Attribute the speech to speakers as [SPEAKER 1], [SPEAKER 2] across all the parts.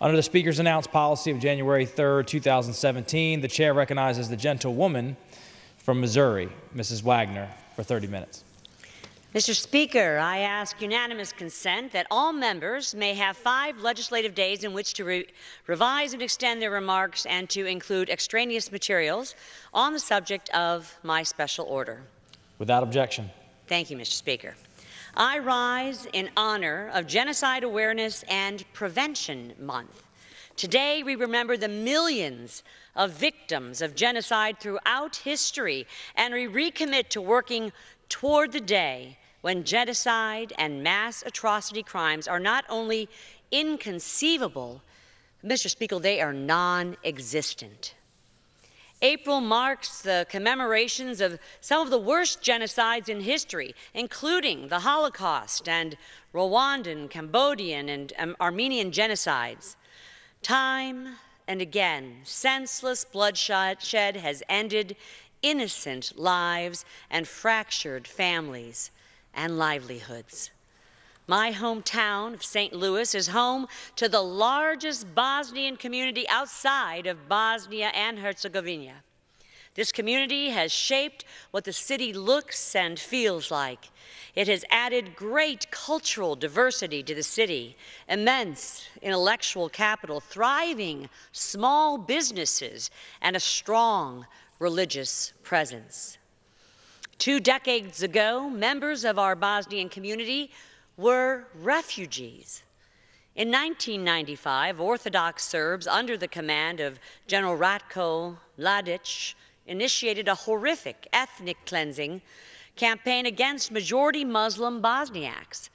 [SPEAKER 1] Under the Speaker's announced policy of January 3rd, 2017, the Chair recognizes the gentlewoman from Missouri, Mrs. Wagner, for 30 minutes.
[SPEAKER 2] Mr. Speaker, I ask unanimous consent that all members may have 5 legislative days in which to revise and extend their remarks and to include extraneous materials on the subject of my special order.
[SPEAKER 1] Without objection.
[SPEAKER 2] Thank you, Mr. Speaker. I rise in honor of Genocide Awareness and Prevention Month. Today, we remember the millions of victims of genocide throughout history, and we recommit to working toward the day when genocide and mass atrocity crimes are not only inconceivable, Mr. Speaker, they are non-existent. April marks the commemorations of some of the worst genocides in history, including the Holocaust and Rwandan, Cambodian, and Armenian genocides. Time and again, senseless bloodshed has ended innocent lives and fractured families and livelihoods. My hometown of St. Louis is home to the largest Bosnian community outside of Bosnia and Herzegovina. This community has shaped what the city looks and feels like. It has added great cultural diversity to the city, immense intellectual capital, thriving small businesses, and a strong religious presence. 2 decades ago, members of our Bosnian community were refugees. In 1995, Orthodox Serbs under the command of General Ratko Mladic initiated a horrific ethnic cleansing campaign against majority Muslim Bosniaks.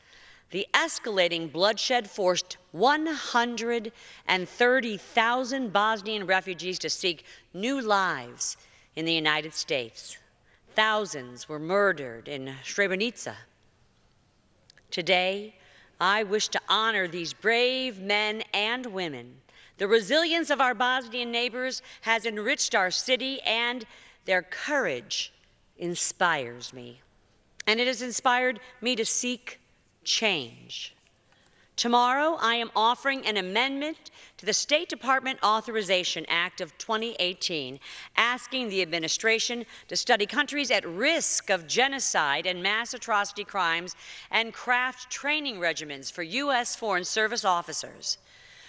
[SPEAKER 2] The escalating bloodshed forced 130,000 Bosnian refugees to seek new lives in the United States. Thousands were murdered in Srebrenica. Today, I wish to honor these brave men and women. The resilience of our Bosnian neighbors has enriched our city, and their courage inspires me. And it has inspired me to seek change. Tomorrow, I am offering an amendment to the State Department Authorization Act of 2018, asking the administration to study countries at risk of genocide and mass atrocity crimes and craft training regimens for U.S. Foreign Service officers.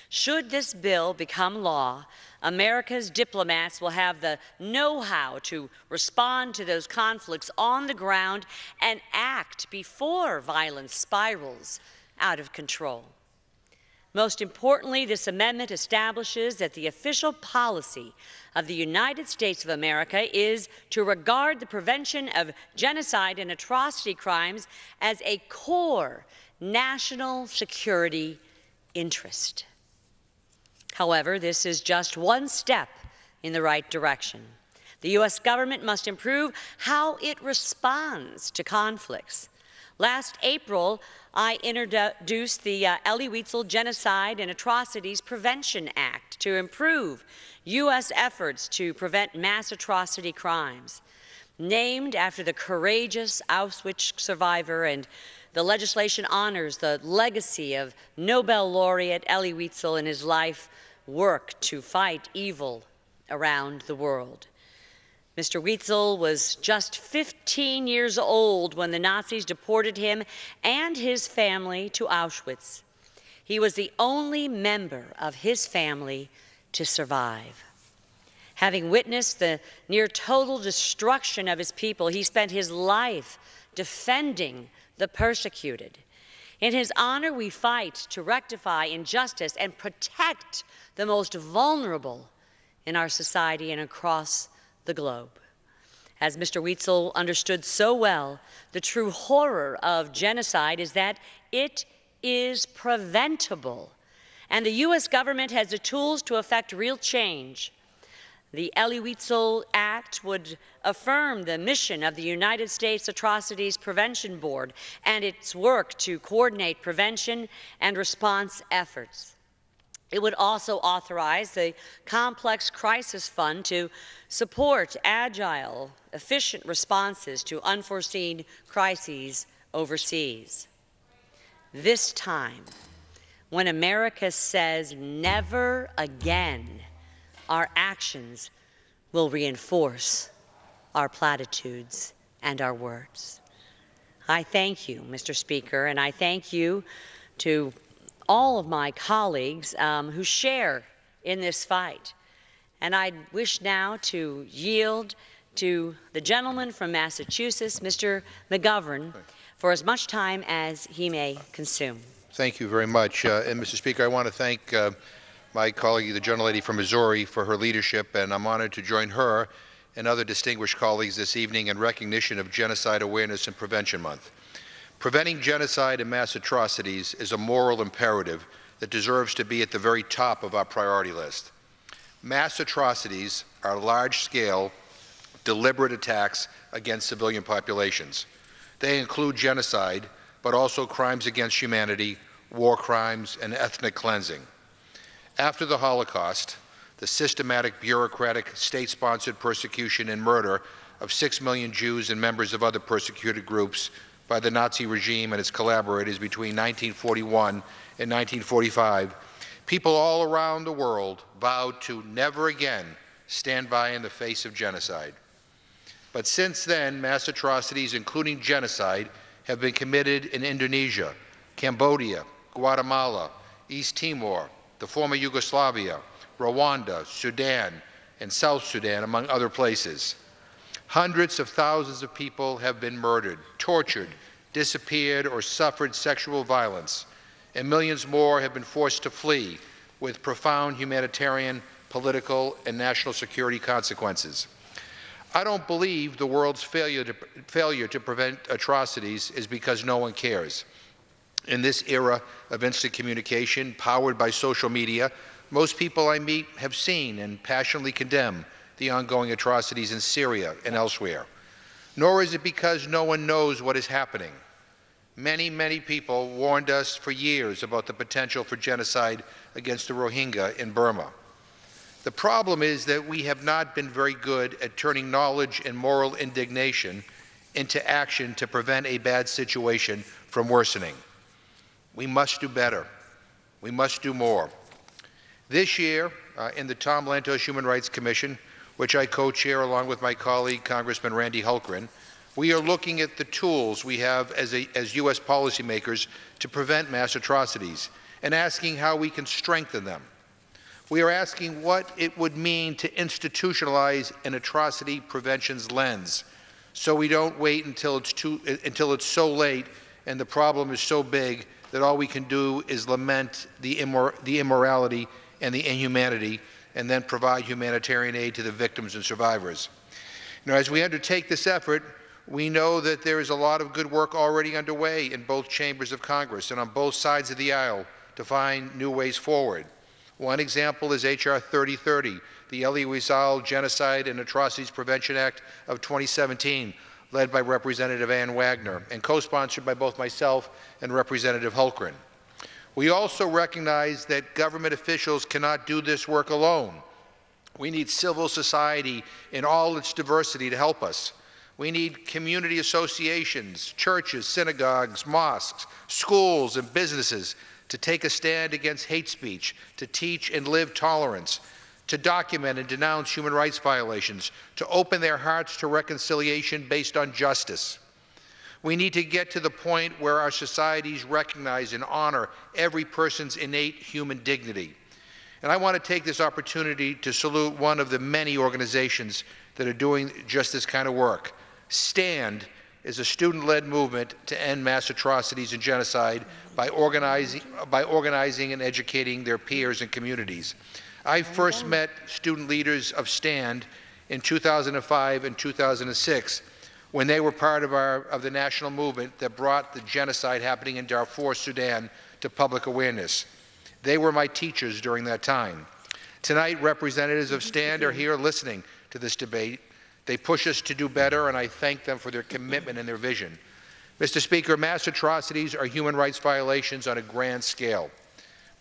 [SPEAKER 2] Should this bill become law, America's diplomats will have the know-how to respond to those conflicts on the ground and act before violence spirals out of control. Most importantly, this amendment establishes that the official policy of the United States of America is to regard the prevention of genocide and atrocity crimes as a core national security interest. However, this is just one step in the right direction. The U.S. government must improve how it responds to conflicts. Last April, I introduced the Elie Wiesel Genocide and Atrocities Prevention Act to improve U.S. efforts to prevent mass atrocity crimes. Named after the courageous Auschwitz survivor, and the legislation honors the legacy of Nobel laureate Elie Wiesel and his life work to fight evil around the world. Mr. Wiesel was just 15 years old when the Nazis deported him and his family to Auschwitz. He was the only member of his family to survive. Having witnessed the near total destruction of his people, he spent his life defending the persecuted. In his honor, we fight to rectify injustice and protect the most vulnerable in our society and across the globe. As Mr. Wiesel understood so well, the true horror of genocide is that it is preventable, and the U.S. government has the tools to effect real change. The Elie Wiesel Act would affirm the mission of the United States Atrocities Prevention Board and its work to coordinate prevention and response efforts. It would also authorize the Complex Crisis Fund to support agile, efficient responses to unforeseen crises overseas. This time, When America says never again, our actions will reinforce our platitudes and our words. I thank you, Mr. Speaker, and I thank you to all of my colleagues who share in this fight. And I wish now to yield to the gentleman from Massachusetts, Mr. McGovern, for as much time as he may consume.
[SPEAKER 3] Thank you very much. And Mr. Speaker, I want to thank my colleague, the gentlelady from Missouri, for her leadership, and I'm honored to join her and other distinguished colleagues this evening in recognition of Genocide Awareness and Prevention Month. Preventing genocide and mass atrocities is a moral imperative that deserves to be at the very top of our priority list. Mass atrocities are large-scale, deliberate attacks against civilian populations. They include genocide, but also crimes against humanity, war crimes, and ethnic cleansing. After the Holocaust, the systematic, bureaucratic, state-sponsored persecution and murder of 6 million Jews and members of other persecuted groups by the Nazi regime and its collaborators between 1941 and 1945, people all around the world vowed to never again stand by in the face of genocide. But since then, mass atrocities, including genocide, have been committed in Indonesia, Cambodia, Guatemala, East Timor, the former Yugoslavia, Rwanda, Sudan, and South Sudan, among other places. Hundreds of thousands of people have been murdered, tortured, disappeared, or suffered sexual violence, and millions more have been forced to flee with profound humanitarian, political, and national security consequences. I don't believe the world's failure to prevent atrocities is because no one cares. In this era of instant communication, powered by social media, most people I meet have seen and passionately condemn the ongoing atrocities in Syria and elsewhere. Nor is it because no one knows what is happening. Many, many people warned us for years about the potential for genocide against the Rohingya in Burma. The problem is that we have not been very good at turning knowledge and moral indignation into action to prevent a bad situation from worsening. We must do better. We must do more. This year, in the Tom Lantos Human Rights Commission, which I co-chair along with my colleague, Congressman Randy Hultgren, we are looking at the tools we have as U.S. policymakers to prevent mass atrocities and asking how we can strengthen them. We are asking what it would mean to institutionalize an atrocity prevention's lens, so we don't wait until it's so late and the problem is so big that all we can do is lament the immorality and the inhumanity and then provide humanitarian aid to the victims and survivors. You know, as we undertake this effort, we know that there is a lot of good work already underway in both chambers of Congress and on both sides of the aisle to find new ways forward. One example is H.R. 3030, the Elie Wiesel Genocide and Atrocities Prevention Act of 2017, led by Representative Ann Wagner and co-sponsored by both myself and Representative Hultgren. We also recognize that government officials cannot do this work alone. We need civil society in all its diversity to help us. We need community associations, churches, synagogues, mosques, schools, and businesses to take a stand against hate speech, to teach and live tolerance, to document and denounce human rights violations, to open their hearts to reconciliation based on justice. We need to get to the point where our societies recognize and honor every person's innate human dignity. And I want to take this opportunity to salute one of the many organizations that are doing just this kind of work. STAND is a student-led movement to end mass atrocities and genocide by organizing and educating their peers and communities. I first met student leaders of STAND in 2005 and 2006 when they were part of the national movement that brought the genocide happening in Darfur, Sudan, to public awareness. They were my teachers during that time. Tonight, representatives of STAND are here listening to this debate. They push us to do better, and I thank them for their commitment and their vision. Mr. Speaker, mass atrocities are human rights violations on a grand scale.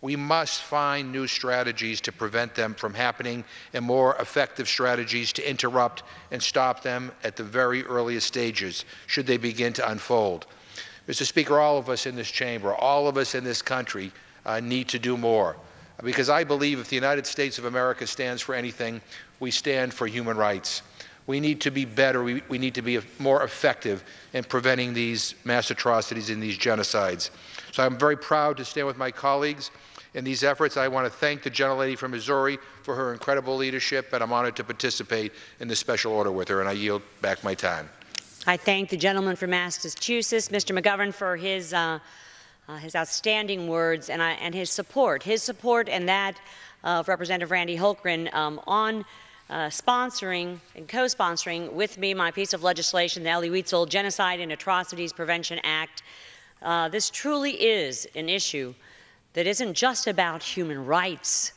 [SPEAKER 3] We must find new strategies to prevent them from happening and more effective strategies to interrupt and stop them at the very earliest stages, should they begin to unfold. Mr. Speaker, all of us in this chamber, all of us in this country need to do more. Because I believe if the United States of America stands for anything, we stand for human rights. We need to be better. We need to be more effective in preventing these mass atrocities and these genocides. So I'm very proud to stand with my colleagues in these efforts. I want to thank the gentlelady from Missouri for her incredible leadership, and I'm honored to participate in this special order with her, and I yield back my time.
[SPEAKER 2] I thank the gentleman from Massachusetts, Mr. McGovern, for his outstanding words and his support and that of Representative Randy Holkgren on sponsoring and co-sponsoring with me my piece of legislation, the Elie Wiesel Genocide and Atrocities Prevention Act. This truly is an issue that isn't just about human rights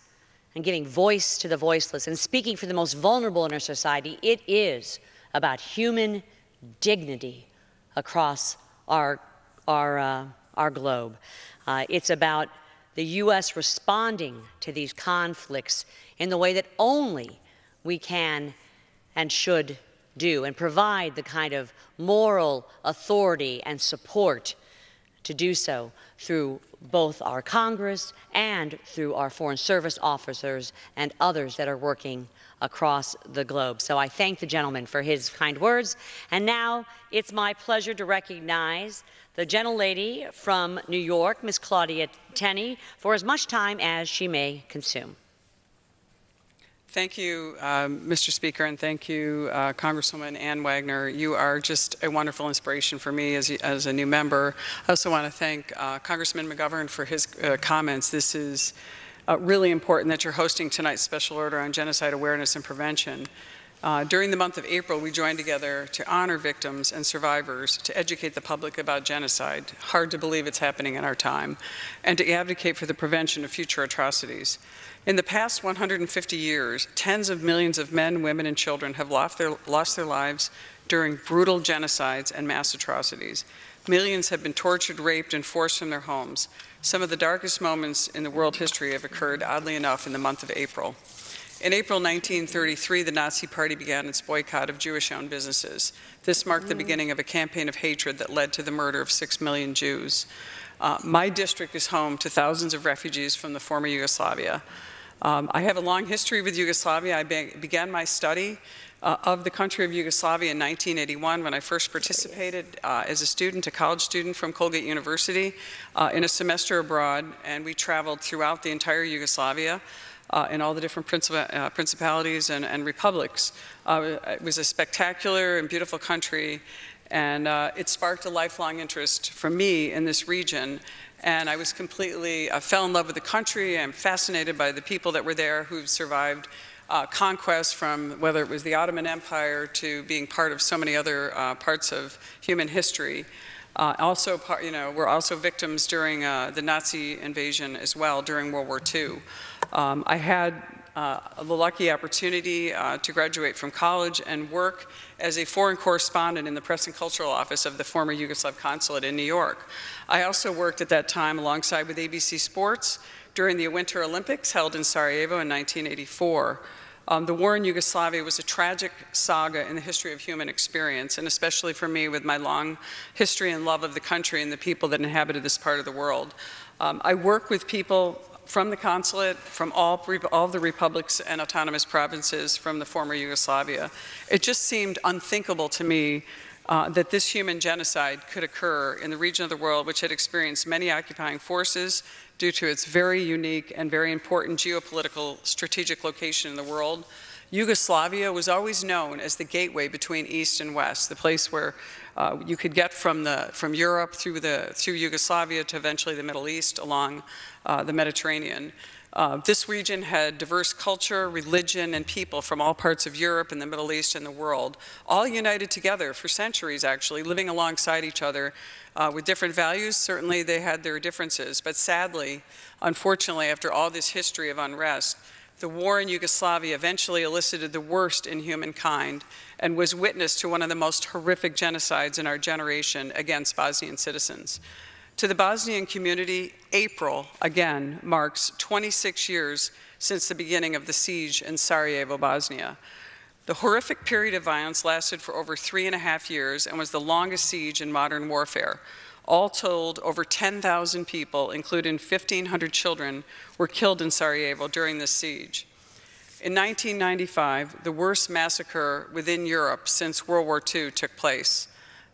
[SPEAKER 2] and giving voice to the voiceless and speaking for the most vulnerable in our society. It is about human dignity across our globe. It's about the U.S. responding to these conflicts in the way that only we can and should do, and provide the kind of moral authority and support to do so through both our Congress and through our Foreign Service officers and others that are working across the globe. So I thank the gentleman for his kind words. And now it's my pleasure to recognize the gentlelady from New York, Ms. Claudia Tenney, for as much time as she may consume.
[SPEAKER 4] Thank you, Mr. Speaker, and thank you, Congresswoman Ann Wagner. You are just a wonderful inspiration for me as a new member. I also want to thank Congressman McGovern for his comments. This is really important that you're hosting tonight's special order on genocide awareness and prevention. During the month of April, we joined together to honor victims and survivors, to educate the public about genocide, hard to believe it's happening in our time, and to advocate for the prevention of future atrocities. In the past 150 years, tens of millions of men, women, and children have lost their lives during brutal genocides and mass atrocities. Millions have been tortured, raped, and forced from their homes. Some of the darkest moments in the world history have occurred, oddly enough, in the month of April. In April 1933, the Nazi Party began its boycott of Jewish-owned businesses. This marked the beginning of a campaign of hatred that led to the murder of 6 million Jews. My district is home to thousands of refugees from the former Yugoslavia. I have a long history with Yugoslavia. I began my study of the country of Yugoslavia in 1981 when I first participated as a student, a college student from Colgate University, in a semester abroad, and we traveled throughout the entire Yugoslavia in all the different principalities and republics. It was a spectacular and beautiful country, and it sparked a lifelong interest from me in this region. And I was fell in love with the country. I'm fascinated by the people that were there who've survived conquest, from whether it was the Ottoman Empire to being part of so many other parts of human history. We're also victims during the Nazi invasion as well during World War II. I had the lucky opportunity to graduate from college and work as a foreign correspondent in the Press and Cultural Office of the former Yugoslav Consulate in New York. I also worked at that time alongside with ABC Sports during the Winter Olympics held in Sarajevo in 1984. The war in Yugoslavia was a tragic saga in the history of human experience, and especially for me with my long history and love of the country and the people that inhabited this part of the world. I work with people from the consulate, from all the republics and autonomous provinces from the former Yugoslavia. It just seemed unthinkable to me that this human genocide could occur in the region of the world which had experienced many occupying forces due to its very unique and very important geopolitical strategic location in the world. Yugoslavia was always known as the gateway between East and West, the place where you could get from Europe through Yugoslavia to eventually the Middle East along the Mediterranean. This region had diverse culture, religion, and people from all parts of Europe and the Middle East and the world, all united together for centuries, actually, living alongside each other with different values. Certainly they had their differences, but sadly, unfortunately, after all this history of unrest, the war in Yugoslavia eventually elicited the worst in humankind and was witness to one of the most horrific genocides in our generation against Bosnian citizens. To the Bosnian community, April, again, marks 26 years since the beginning of the siege in Sarajevo, Bosnia. The horrific period of violence lasted for over 3.5 years and was the longest siege in modern warfare. All told, over 10,000 people, including 1,500 children, were killed in Sarajevo during this siege. In 1995, the worst massacre within Europe since World War II took place.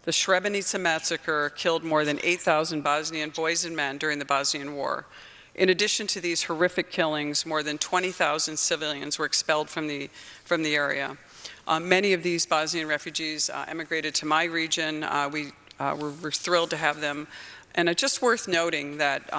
[SPEAKER 4] The Srebrenica massacre killed more than 8,000 Bosnian boys and men during the Bosnian War. In addition to these horrific killings, more than 20,000 civilians were expelled from the area. Many of these Bosnian refugees emigrated to my region. We're thrilled to have them. And it's just worth noting that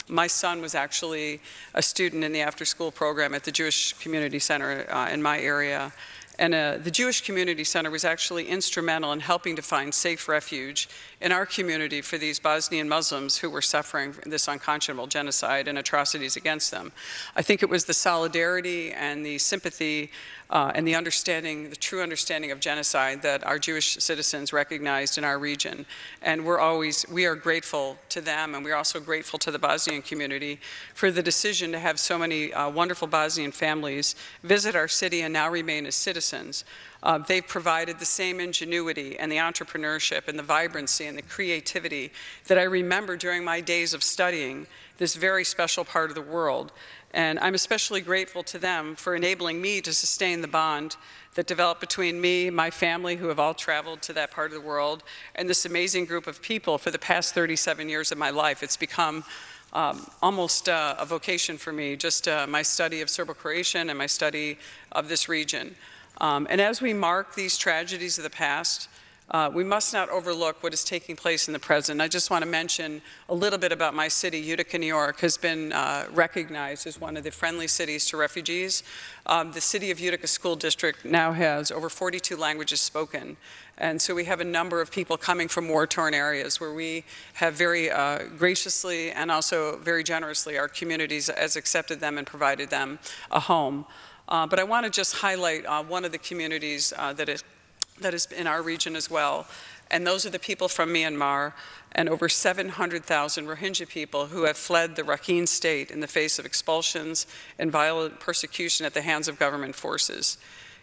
[SPEAKER 4] my son was actually a student in the after-school program at the Jewish Community Center in my area. And the Jewish Community Center was actually instrumental in helping to find safe refuge in our community for these Bosnian Muslims who were suffering this unconscionable genocide and atrocities against them. I think it was the solidarity and the sympathy and the understanding, the true understanding of genocide that our Jewish citizens recognized in our region. And we are grateful to them, and we're also grateful to the Bosnian community for the decision to have so many wonderful Bosnian families visit our city and now remain as citizens. They've provided the same ingenuity and the entrepreneurship and the vibrancy and the creativity that I remember during my days of studying this very special part of the world. And I'm especially grateful to them for enabling me to sustain the bond that developed between me, my family, who have all traveled to that part of the world, and this amazing group of people for the past 37 years of my life. It's become almost a vocation for me, just my study of Serbo-Croatian and my study of this region. And as we mark these tragedies of the past, we must not overlook what is taking place in the present. I just want to mention a little bit about my city. Utica, New York has been recognized as one of the friendly cities to refugees. The City of Utica School District now has over 42 languages spoken. And so we have a number of people coming from war-torn areas where we have very graciously and also very generously, our communities has accepted them and provided them a home. But I want to just highlight one of the communities that is in our region as well. And those are the people from Myanmar and over 700,000 Rohingya people who have fled the Rakhine state in the face of expulsions and violent persecution at the hands of government forces.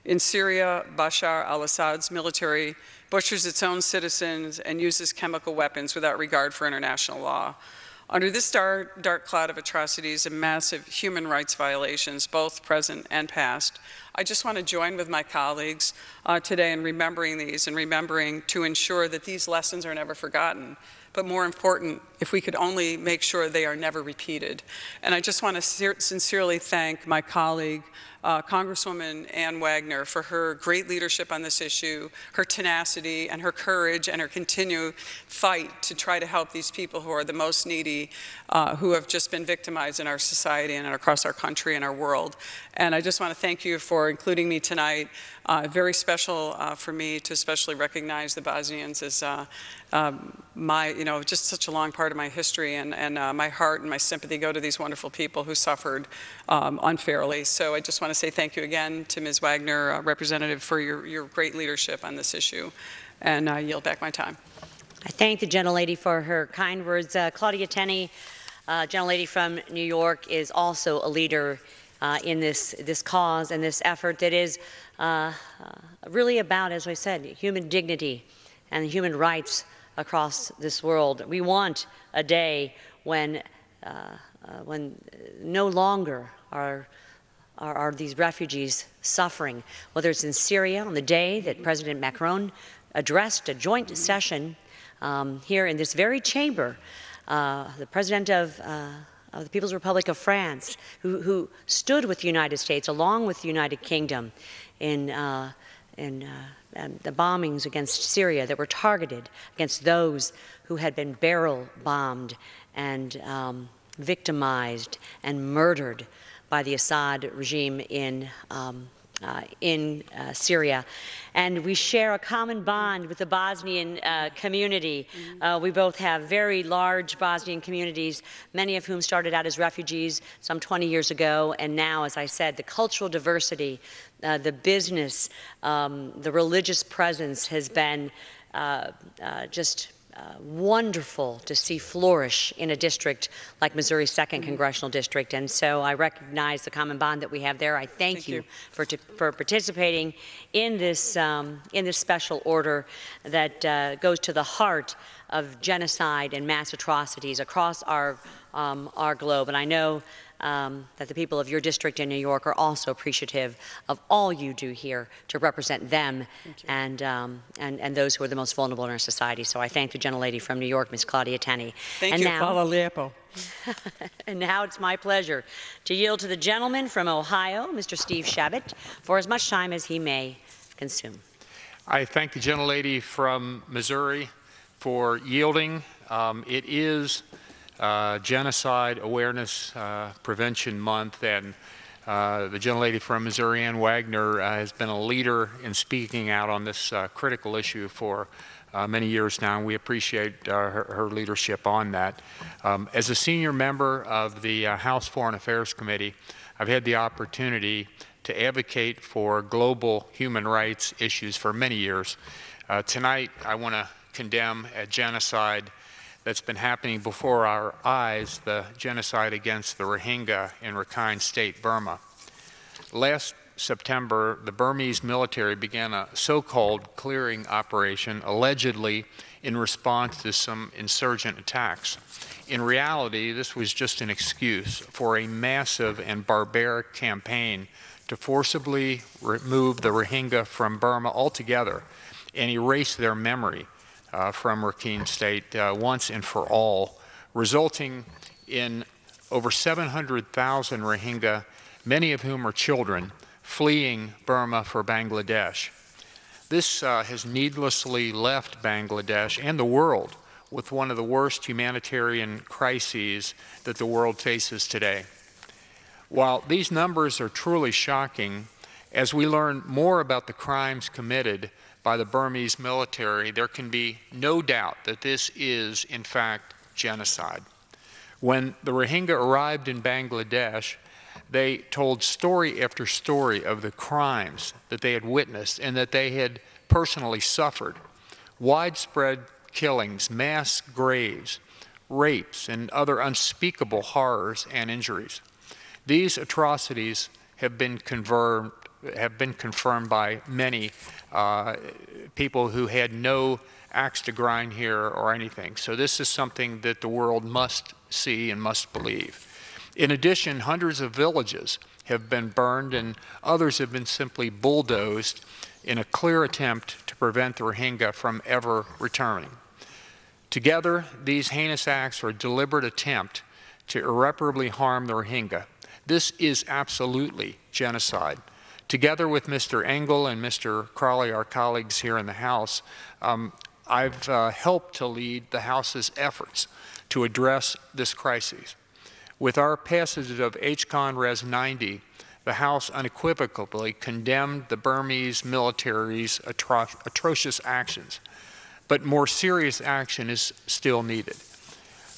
[SPEAKER 4] In Syria, Bashar al-Assad's military butchers its own citizens and uses chemical weapons without regard for international law. Under this dark cloud of atrocities and massive human rights violations, both present and past, I just want to join with my colleagues today in remembering these and remembering to ensure that these lessons are never forgotten. But more important, if we could only make sure they are never repeated. And I just want to sincerely thank my colleague, Congresswoman Ann Wagner, for her great leadership on this issue, her tenacity and her courage and her continued fight to try to help these people who are the most needy, who have just been victimized in our society and across our country and our world. And I just want to thank you for including me tonight. Very special for me to especially recognize the Bosnians as just such a long part of my history, and my heart and my sympathy go to these wonderful people who suffered unfairly. So I just want to say thank you again to Ms. Wagner, Representative, for your great leadership on this issue, and I yield back my time.
[SPEAKER 2] I thank the gentlelady for her kind words. Claudia Tenney, gentlelady from New York, is also a leader in this cause and this effort that is really about, as I said, human dignity and human rights across this world. We want a day when no longer are these refugees suffering, whether it's in Syria on the day that President Macron addressed a joint session here in this very chamber, the President of the People's Republic of France, who stood with the United States along with the United Kingdom in the bombings against Syria that were targeted against those who had been barrel bombed and victimized and murdered by the Assad regime in Syria. And we share a common bond with the Bosnian community. We both have very large Bosnian communities, many of whom started out as refugees some 20 years ago, and now, as I said, the cultural diversity, the business, the religious presence has been just wonderful to see flourish in a district like Missouri's 2nd Congressional District. And so I recognize the common bond that we have there. I thank you for participating in this special order that goes to the heart of genocide and mass atrocities across our globe. And I know that the people of your district in New York are also appreciative of all you do here to represent them and those who are the most vulnerable in our society. So I thank the gentlelady from New York, Ms. Claudia Tenney.
[SPEAKER 5] Thank you. Hvala lijepo.
[SPEAKER 2] And now it's my pleasure to yield to the gentleman from Ohio, Mr. Steve Chabot, for as much time as he may consume.
[SPEAKER 6] I thank the gentlelady from Missouri for yielding. It is Genocide Awareness Prevention Month, and the gentlelady from Missouri, Ann Wagner, has been a leader in speaking out on this critical issue for many years now, and we appreciate her leadership on that. As a senior member of the House Foreign Affairs Committee, I've had the opportunity to advocate for global human rights issues for many years. Tonight, I want to condemn a genocide that's been happening before our eyes, the genocide against the Rohingya in Rakhine State, Burma. Last September, the Burmese military began a so-called clearing operation, allegedly in response to some insurgent attacks. In reality, this was just an excuse for a massive and barbaric campaign to forcibly remove the Rohingya from Burma altogether and erase their memory from Rakhine State once and for all, resulting in over 700,000 Rohingya, many of whom are children, fleeing Burma for Bangladesh. This has needlessly left Bangladesh and the world with one of the worst humanitarian crises that the world faces today. While these numbers are truly shocking, as we learn more about the crimes committed by the Burmese military, there can be no doubt that this is, in fact, genocide. When the Rohingya arrived in Bangladesh, they told story after story of the crimes that they had witnessed and that they had personally suffered. Widespread killings, mass graves, rapes, and other unspeakable horrors and injuries. These atrocities have been confirmed by many people who had no axe to grind here or anything. So this is something that the world must see and must believe. In addition, hundreds of villages have been burned and others have been simply bulldozed in a clear attempt to prevent the Rohingya from ever returning. Together, these heinous acts are a deliberate attempt to irreparably harm the Rohingya. This is absolutely genocide. Together with Mr. Engel and Mr. Crawley, our colleagues here in the House, I've helped to lead the House's efforts to address this crisis. With our passage of H-Con Res 90, the House unequivocally condemned the Burmese military's atrocious actions, but more serious action is still needed.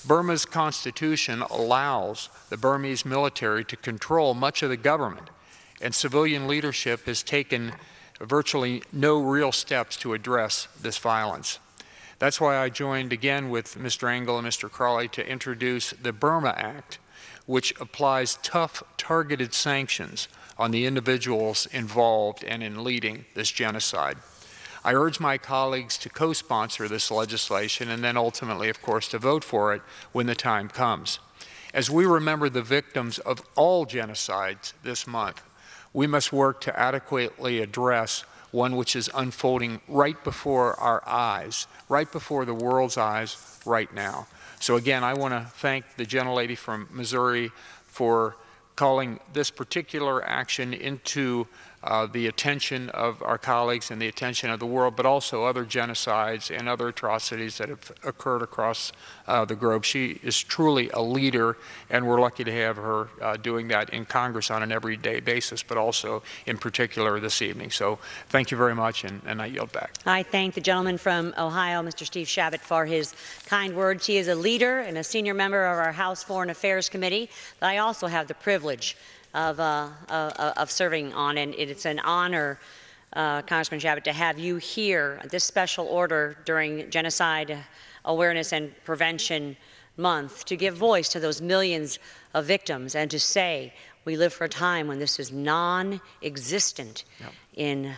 [SPEAKER 6] Burma's constitution allows the Burmese military to control much of the government, and civilian leadership has taken virtually no real steps to address this violence. That's why I joined again with Mr. Engel and Mr. Crawley to introduce the Burma Act, which applies tough, targeted sanctions on the individuals involved and in leading this genocide. I urge my colleagues to co-sponsor this legislation and then ultimately, of course, to vote for it when the time comes. As we remember the victims of all genocides this month, we must work to adequately address one which is unfolding right before our eyes, right before the world's eyes right now. So again, I want to thank the gentlelady from Missouri for calling this particular action into the attention of our colleagues and the attention of the world, but also other genocides and other atrocities that have occurred across the globe. She is truly a leader, and we're lucky to have her doing that in Congress on an everyday basis, but also in particular this evening. So thank you very much, and I yield back.
[SPEAKER 2] I thank the gentleman from Ohio, Mr. Steve Chabot, for his kind words. He is a leader and a senior member of our House Foreign Affairs Committee that I also have the privilege of serving on, and it's an honor, Congressman Chabot, to have you here. This special order during Genocide Awareness and Prevention Month to give voice to those millions of victims and to say we live for a time when this is non-existent in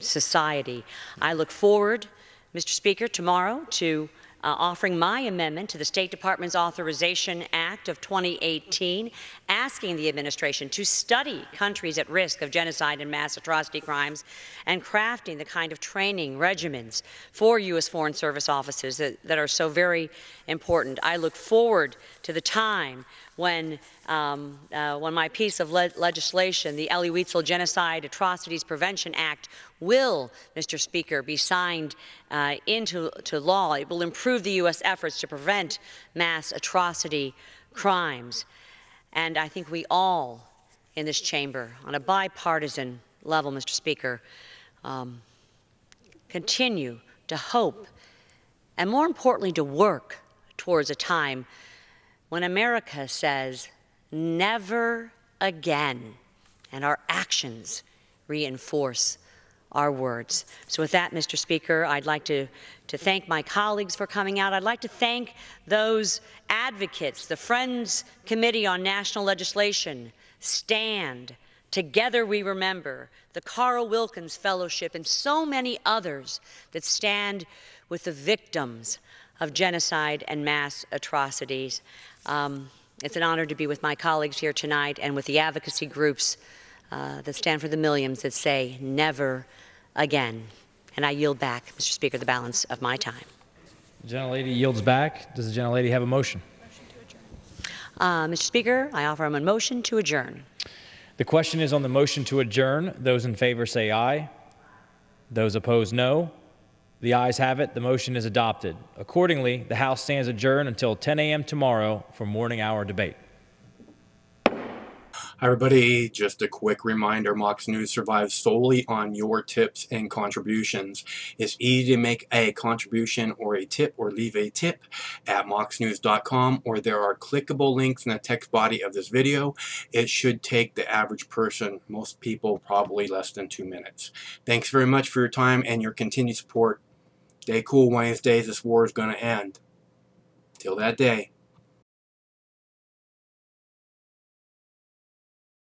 [SPEAKER 2] society. I look forward, Mr. Speaker, tomorrow to offering my amendment to the State Department's Authorization Act of 2018, asking the administration to study countries at risk of genocide and mass atrocity crimes and crafting the kind of training regimens for U.S. Foreign Service officers that are so very important. I look forward to the time when my piece of legislation, the Elie Wiesel Genocide Atrocities Prevention Act, will, Mr. Speaker, be signed into law. It will improve the U.S. efforts to prevent mass atrocity crimes. And I think we all in this chamber, on a bipartisan level, Mr. Speaker, continue to hope and, more importantly, to work towards a time when America says, never again, and our actions reinforce our words. So with that, Mr. Speaker, I'd like to thank my colleagues for coming out. I'd like to thank those advocates, the Friends Committee on National Legislation, STAND, Together We Remember, the Carl Wilkins Fellowship, and so many others that stand with the victims of genocide and mass atrocities. It's an honor to be with my colleagues here tonight and with the advocacy groups that stand for the millions that say never again. And I yield back, Mr. Speaker, the balance of my time.
[SPEAKER 1] The gentlelady yields back. Does the gentlelady have a motion?
[SPEAKER 2] Mr. Speaker, I offer a motion to adjourn.
[SPEAKER 1] The question is on the motion to adjourn. Those in favor say aye. Those opposed, no. The ayes have it. The motion is adopted. Accordingly, the House stands adjourned until 10 a.m. tomorrow for morning hour debate.
[SPEAKER 5] Hi everybody, just a quick reminder, Mox News survives solely on your tips and contributions. It's easy to make a contribution or a tip or leave a tip at moxnews.com, or there are clickable links in the text body of this video. It should take the average person, most people, probably less than 2 minutes. Thanks very much for your time and your continued support. Stay cool, Wednesdays. This war is going to end. Till that day.